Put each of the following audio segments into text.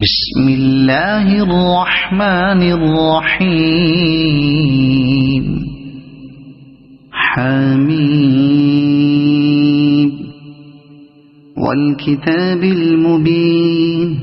بسم الله الرحمن الرحيم حميم والكتاب المبين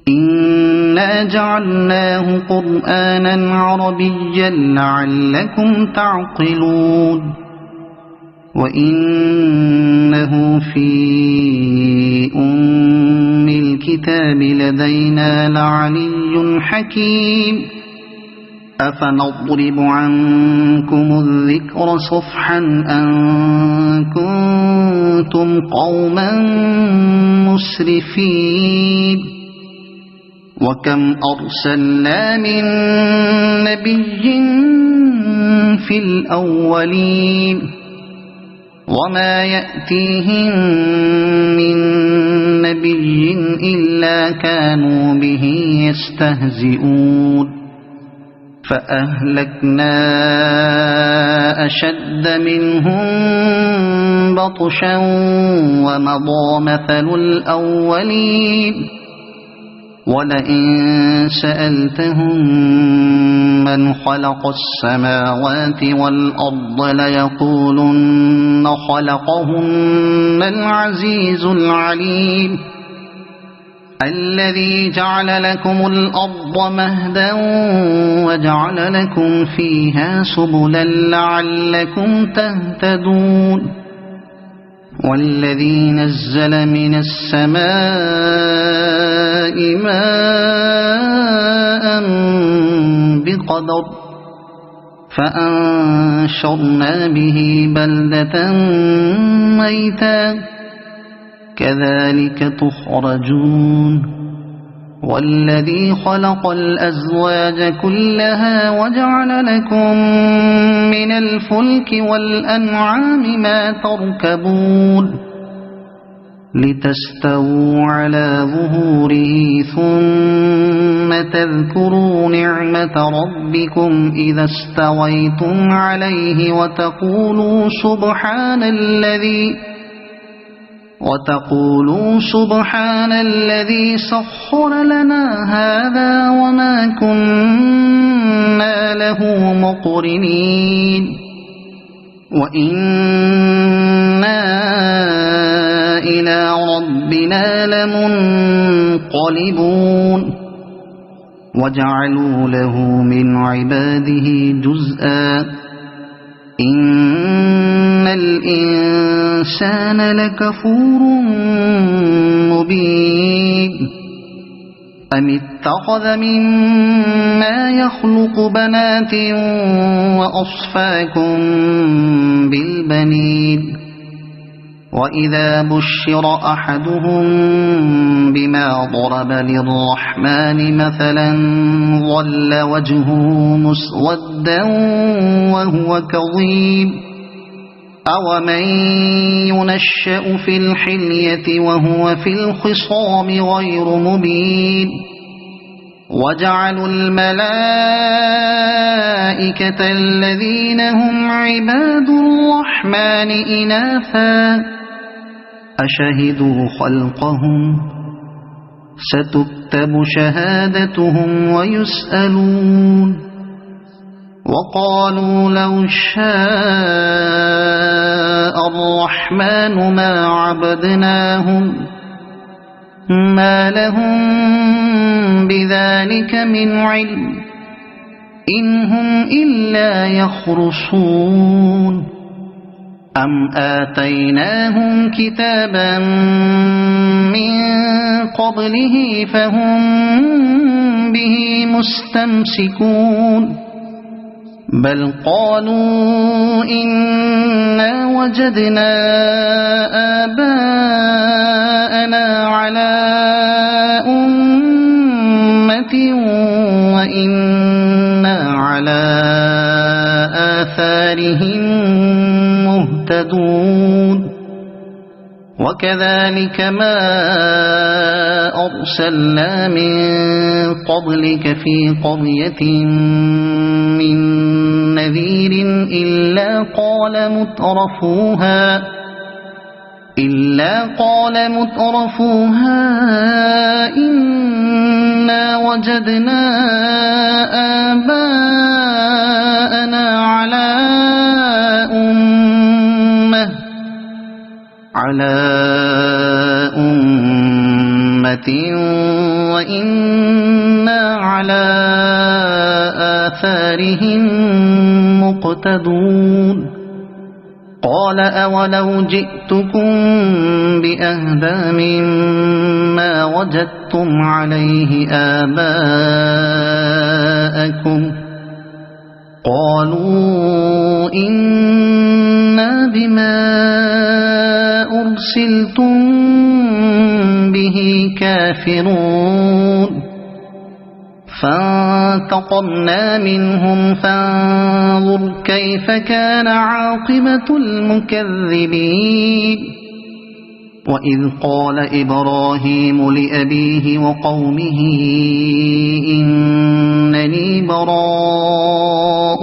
إنا جعلناه قرآنا عربيا لعلكم تعقلون وإنه في أم الكتاب لدينا لعلي حكيم أفنضرب عنكم الذكر صفحا أن كنتم قوما مسرفين وكم أرسلنا من نبي في الأولين وما يأتيهم من نبي إلا كانوا به يستهزئون فأهلكنا أشد منهم بطشا ومضى مثل الأولين ولئن سألتهم من خلق السماوات والأرض ليقولن خلقهن العزيز العليم الذي جعل لكم الأرض مهدا وجعل لكم فيها سبلا لعلكم تهتدون والذي نزل من السماء ماء بقدر فأنشرنا به بلدة ميتا كذلك تخرجون والذي خلق الأزواج كلها وجعل لكم من الفلك والأنعام ما تركبون لتستووا على ظهوره ثم تذكروا نعمة ربكم إذا استويتم عليه وتقولوا سبحان الذي سخر لنا هذا وما كنا له مقرنين وإنا إلى ربنا لمنقلبون وجعلوا له من عباده جزءا إن الإنسان لكفور مبين أم اتخذ مما يخلق بنات وأصفاكم بالبنين وإذا بشر أحدهم بما ضرب للرحمن مثلا ظل وجهه مسودا وهو كظيم أومن ينشأ في الحلية وهو في الخصام غير مبين وجعلوا الملائكة الذين هم عباد الرحمن إناثا أشهدوا خلقهم ستكتب شهادتهم ويسألون وقالوا لو شاء الرحمن ما عبدناهم ما لهم بذلك من علم إن هم إلا يخرصون أم آتيناهم كتابا من قبله فهم به مستمسكون بل قالوا إنا وجدنا آباءنا على أمة وإنا على آثارهم مهتدون وكذلك ما أرسلنا من قبلك في قرية من نذير إلا قال مترفوها إنا وجدنا آباءنا على أمة وإنا على آثارهم مقتدون قال أولو جئتكم بأهدى مما وجدتم عليه آباءكم قالوا إنا بما أرسلتم به كافرون فانتقمنا منهم فانظر كيف كان عاقبة المكذبين وإذ قال إبراهيم لأبيه وقومه إنني براء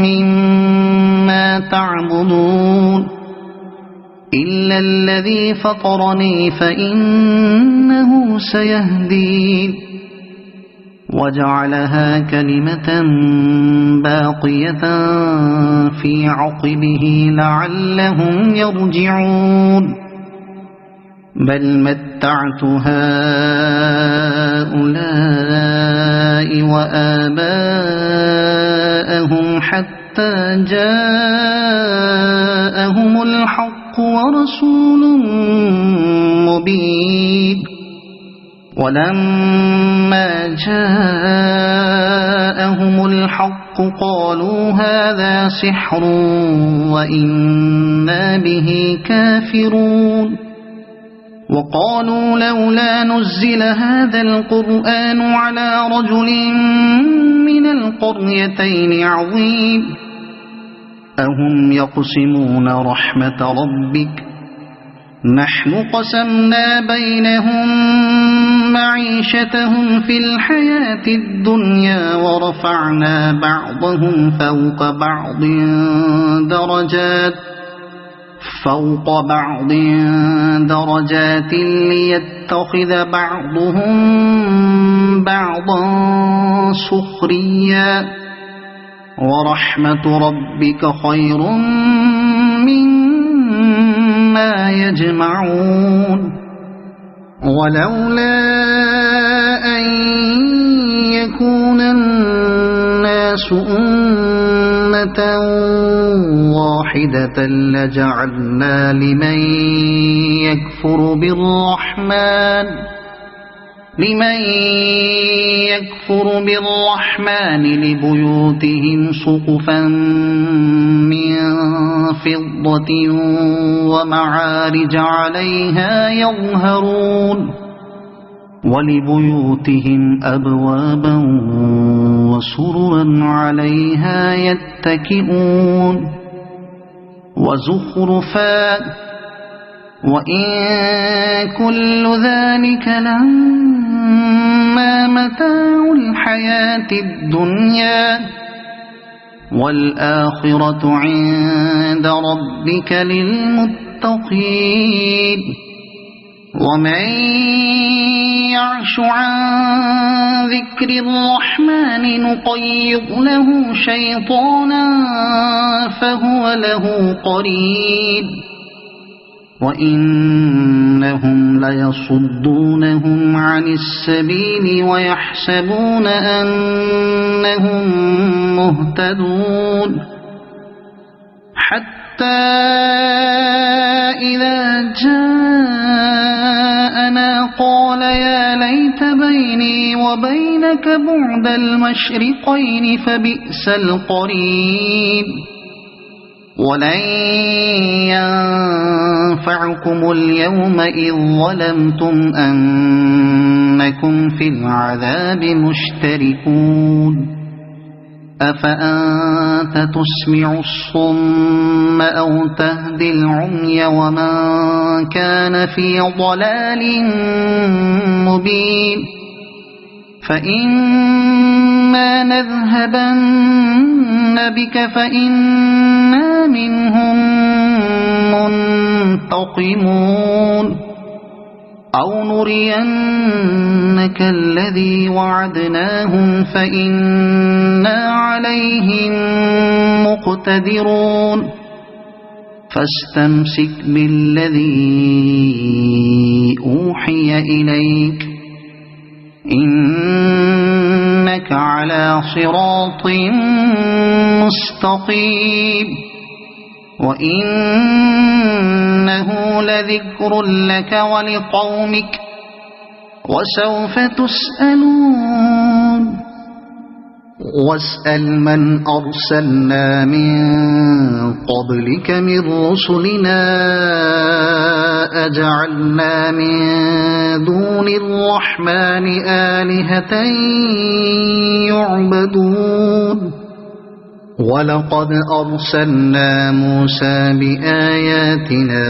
مما تعبدون إلا الذي فطرني فإنه سيهدين وجعلها كلمة باقية في عقبه لعلهم يرجعون بل متعت هؤلاء وآباءهم حتى جاءهم الحق ورسول مبين ولما جاءهم الحق قالوا هذا سحر وإنا به كافرون وقالوا لولا نزل هذا القرآن على رجل من القريتين عظيم أهم يقسمون رحمة ربك نحن قسمنا بينهم معيشتهم في الحياة الدنيا ورفعنا بعضهم فوق بعض درجات ليتخذ بعضهم بعضا سخريا ورحمة ربك خير مما يجمعون ولولا أن يكون الناس أمة واحدة لجعلنا لمن يكفر بالرحمن لبيوتهم سقفا من فضة ومعارج عليها يظهرون ولبيوتهم أبوابا وسررا عليها يتكئون وزخرفا وإن كل ذلك لما متاع الحياة الدنيا والآخرة عند ربك للمتقين ومن يعش عن ذكر الرحمن نقيض له شيطانا فهو له قرين وإنهم ليصدونهم عن السبيل ويحسبون أنهم مهتدون حتى إذا جاءنا قال يا ليت بيني وبينك بعد المشرقين فبئس القرين ولن ينفعكم اليوم إذ ظلمتم أنكم في العذاب مشتركون أفأنت تسمع الصم أو تهدي العمي ومن كان في ضلال مبين فإما نذهبن بك فإنا منهم منتقمون أو نرينك بيتك الذي وعدناهم فإنا عليهم مقتدرون فاستمسك بالذي أوحي إليك إنك على صراط مستقيم وإنه لذكر لك ولقومك وسوف تسألون واسأل من أرسلنا من قبلك من رسلنا أجعلنا من دون الرحمن آلهة يعبدون ولقد أرسلنا موسى بآياتنا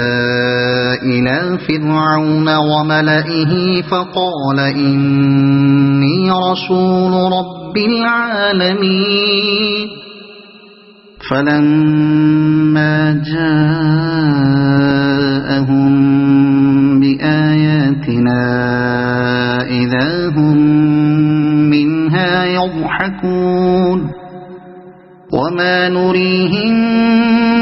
إلى فرعون وملئه فقال إني رسول رب العالمين فلما جاءهم بآياتنا إذا هم منها يضحكون وما نريهم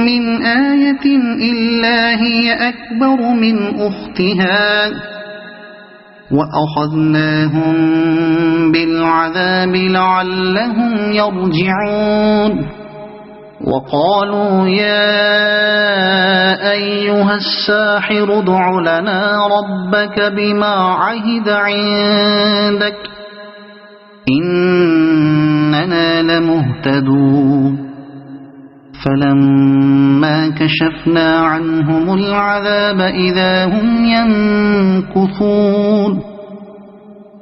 من آية إلا هي أكبر من أختها وأخذناهم بالعذاب لعلهم يرجعون وقالوا يا أيها الساحر ادع لنا ربك بما عهد عندك إننا لمهتدون فلما كشفنا عنهم العذاب إذا هم ينكثون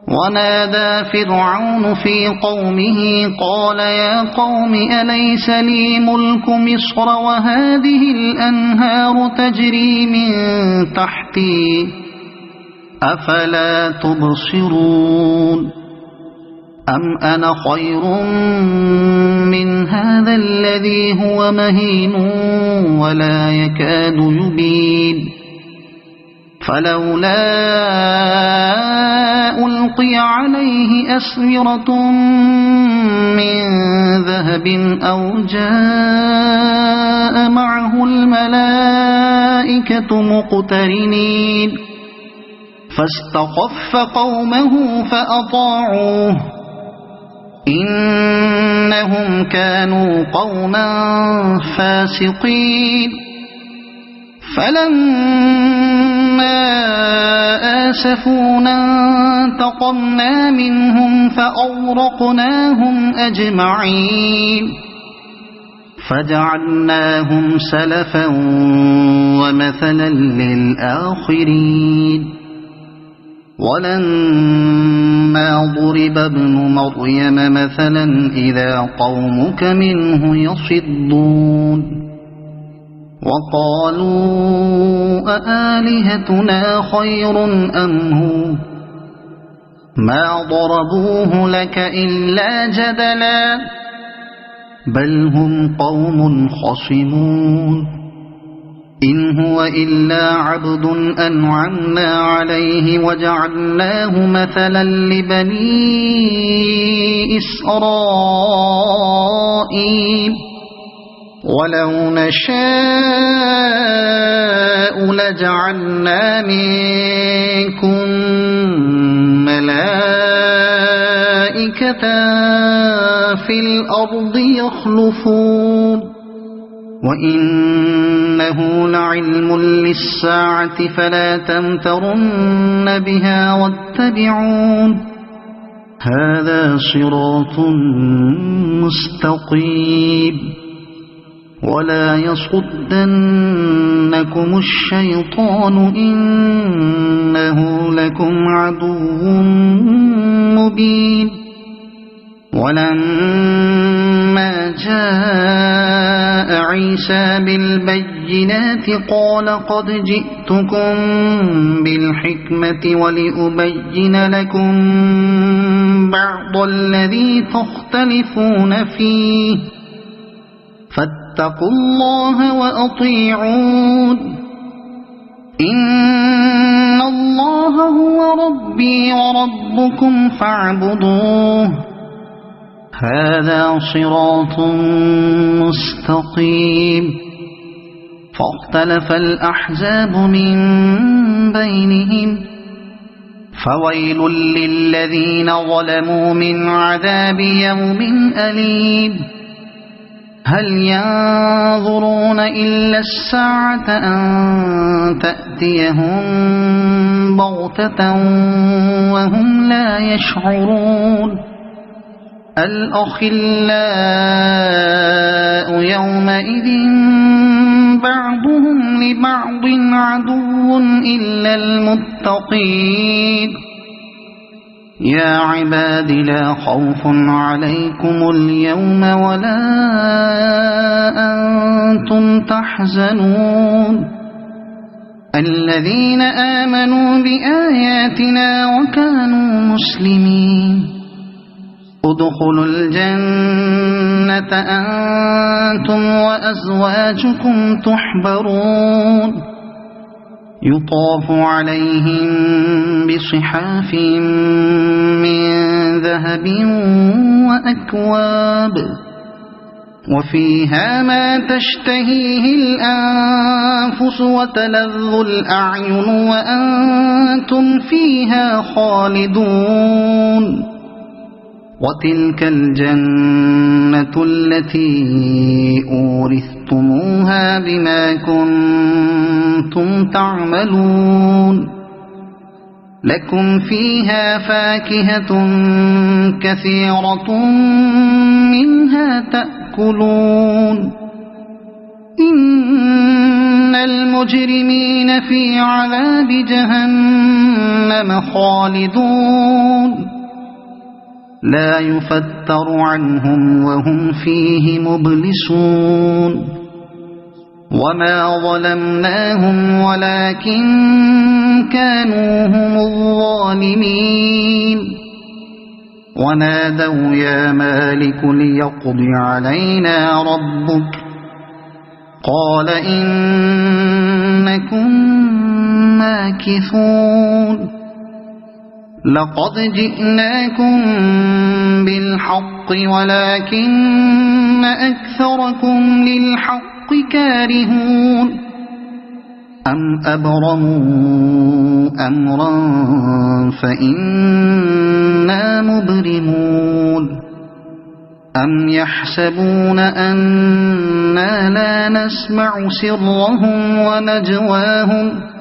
ونادى فرعون في قومه قال يا قوم أليس لي ملك مصر وهذه الأنهار تجري من تحتي أفلا تبصرون أم أنا خير من هذا الذي هو مهين ولا يكاد يبين فلولا ألقي عليه أسورة من ذهب أو جاء معه الملائكة مقترنين فاستخف قومه فأطاعوه إنهم كانوا قوما فاسقين فلما آسفونا انتقمنا منهم فأغرقناهم أجمعين فجعلناهم سلفا ومثلا للآخرين ولما ضرب ابن مريم مثلا إذا قومك منه يصدون وقالوا أآلهتنا خير أم هو ما ضربوه لك إلا جدلا بل هم قوم خصمون إن هو إلا عبد أنعمنا عليه وجعلناه مثلا لبني إسرائيل ولو نشاء لجعلنا منكم ملائكة في الأرض يخلفون وإنه لعلم للساعة فلا تمترن بها واتبعون هذا صراط مستقيم ولا يصدنكم الشيطان إنه لكم عدو مبين ولما جاء عيسى بالبينات قال قد جئتكم بالحكمة ولأبين لكم بعض الذي تختلفون فيه فاتقوا الله وأطيعون إن الله هو ربي وربكم فاعبدوه هذا صراط مستقيم فاختلف الأحزاب من بينهم فويل للذين ظلموا من عذاب يوم أليم هل ينظرون إلا الساعة أن تأتيهم بغتة وهم لا يشعرون الأخلاء يومئذ بعضهم لبعض عدو إلا المتقين يا عباد لا خوف عليكم اليوم ولا أنتم تحزنون الذين آمنوا بآياتنا وكانوا مسلمين ادخلوا الجنة أنتم وأزواجكم تحبرون يطاف عليهم بصحاف من ذهب وأكواب وفيها ما تشتهيه الأنفس وتلذ الأعين وأنتم فيها خالدون وتلك الجنة التي أورثتموها بما كنتم تعملون لكم فيها فاكهة كثيرة منها تأكلون إن المجرمين في عذاب جهنم خالدون لا يفتر عنهم وهم فيه مبلسون وما ظلمناهم ولكن كانوا هم الظالمين ونادوا يا مالك ليقض علينا ربك قال إنكم ماكثون لقد جئناكم بالحق ولكن أكثركم للحق كارهون أم أبرموا أمرا فإنا مبرمون أم يحسبون أنا لا نسمع سرهم ونجواهم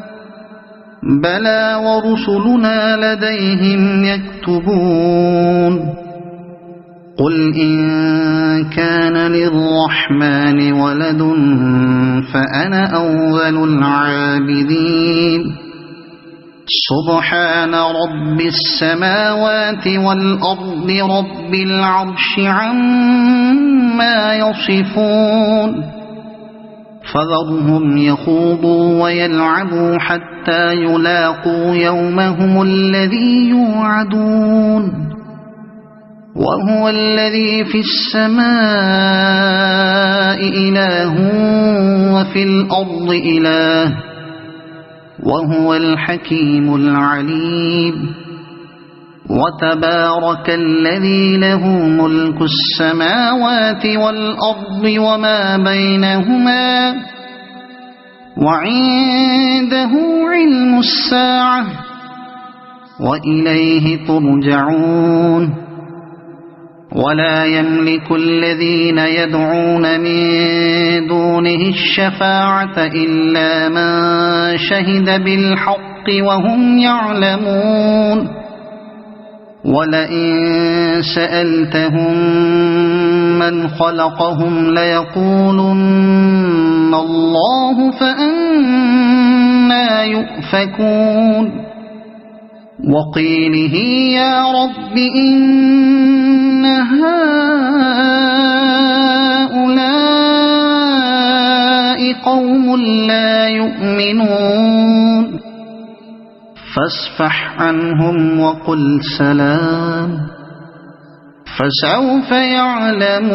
بلى ورسلنا لديهم يكتبون قل إن كان للرحمن ولد فأنا أول العابدين سبحان رب السماوات والأرض رب العرش عما يصفون فذرهم يخوضوا ويلعبوا حتى يلاقوا يومهم الذي يوعدون وهو الذي في السماء إله وفي الأرض إله وهو الحكيم العليم وتبارك الذي له ملك السماوات والأرض وما بينهما وعنده علم الساعة وإليه ترجعون ولا يملك الذين يدعون من دونه الشفاعة إلا من شهد بالحق وهم يعلمون ولئن سألتهم من خلقهم ليقولن الله فأنى يؤفكون وقيله يا رب إن هؤلاء قوم لا يؤمنون فاصفح عنهم وقل سلام فسوف يعلمون.